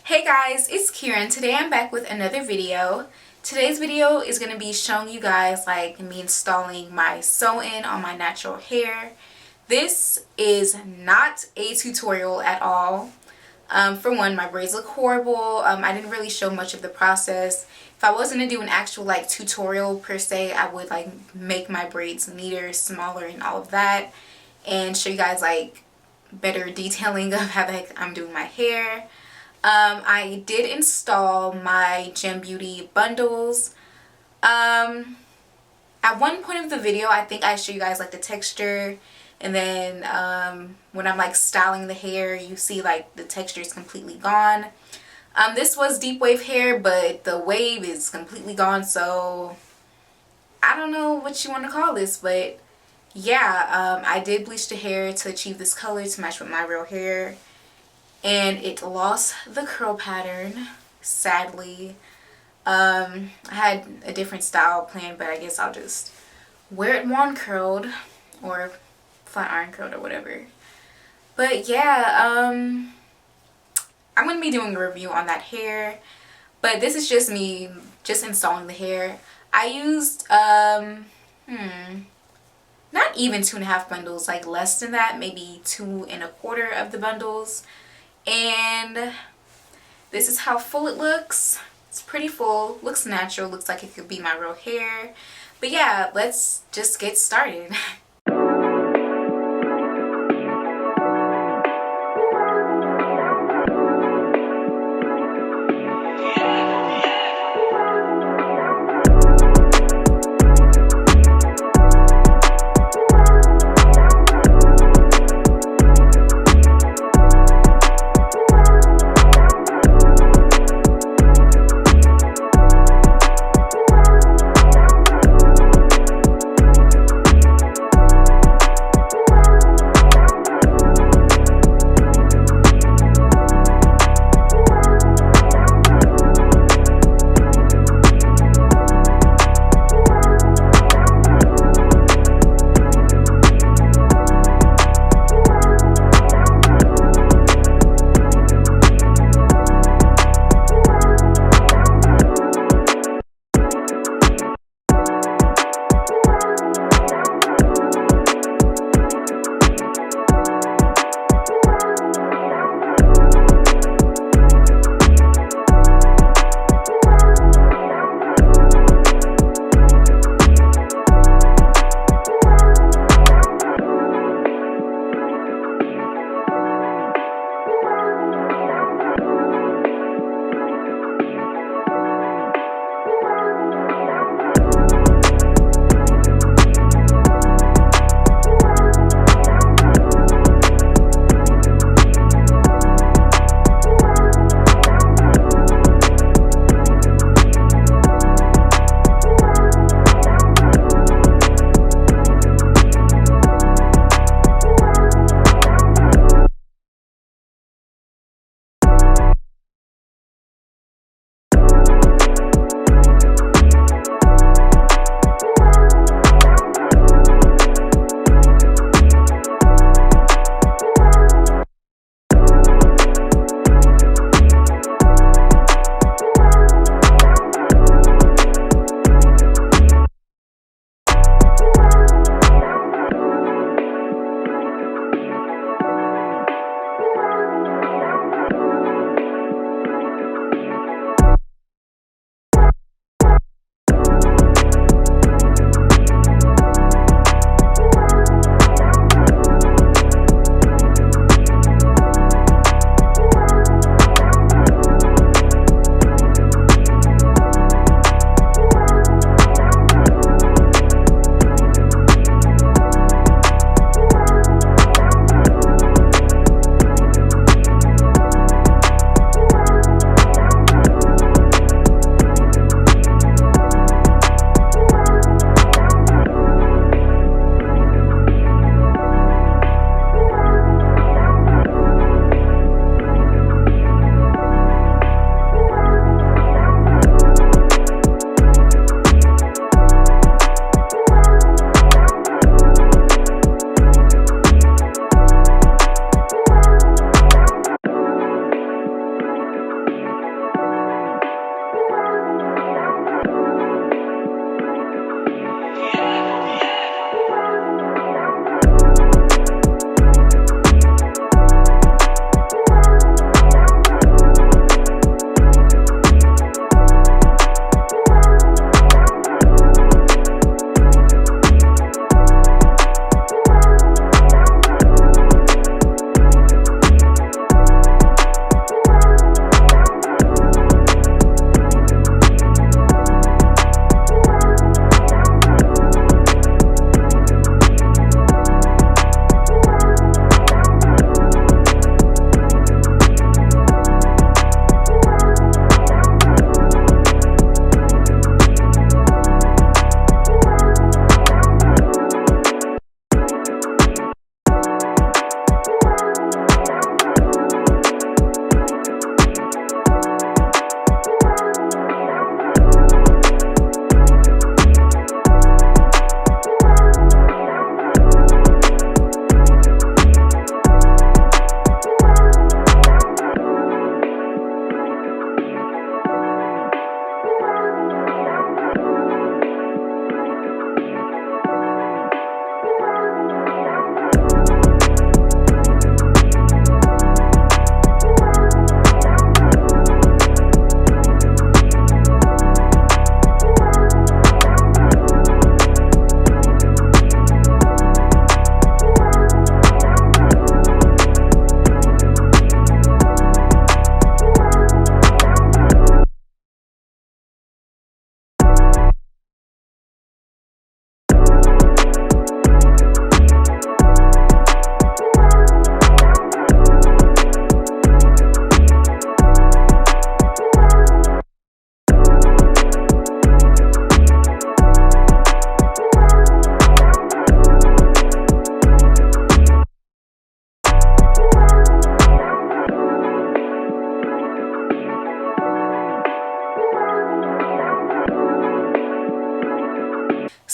Hey guys, it's Kieran. Today I'm back with another video. Today's video is going to be showing you guys like me installing my sew-in on my natural hair. This is not a tutorial at all. For one, my braids look horrible. I didn't really show much of the process. If I was going to do an actual like tutorial per se, I would like make my braids neater, smaller, and all of that, and show you guys like better detailing of how the heck I'm doing my hair. I did install my Gem Beauty bundles. At one point of the video, I think I show you guys like the texture, and then when I'm like styling the hair, you see like the texture is completely gone. This was deep wave hair, but the wave is completely gone, so I don't know what you want to call this, but yeah, I did bleach the hair to achieve this color to match with my real hair. And it lost the curl pattern, sadly. I had a different style planned, but I guess I'll just wear it wand curled or flat iron curled or whatever. But yeah, I'm going to be doing a review on that hair, but this is just me just installing the hair. I used, not even 2.5 bundles, like less than that, maybe 2 1/4 of the bundles. And this is how full it looks. It's pretty full, looks natural, looks like it could be my real hair. But yeah, let's just get started.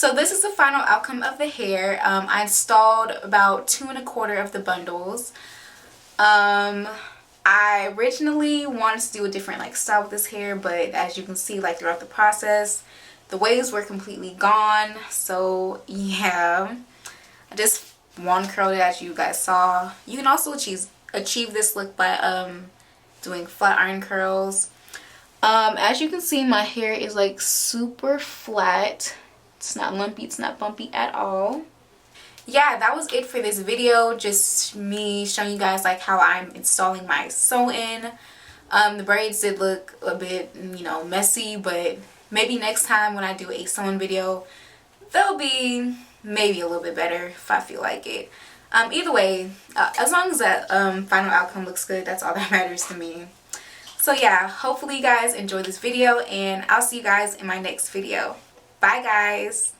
So this is the final outcome of the hair. I installed about 2 1/4 of the bundles. I originally wanted to do a different like style with this hair, but as you can see, like throughout the process, the waves were completely gone. So yeah, I just one curled it as you guys saw. You can also achieve this look by doing flat iron curls. As you can see, my hair is like super flat. It's not lumpy, it's not bumpy at all. Yeah, that was it for this video. Just me showing you guys like how I'm installing my sew-in. The braids did look a bit, you know, messy, but maybe next time when I do a sew-in video, they'll be maybe a little bit better if I feel like it. Either way, as long as that final outcome looks good, that's all that matters to me. So yeah, hopefully you guys enjoyed this video, and I'll see you guys in my next video. Bye guys!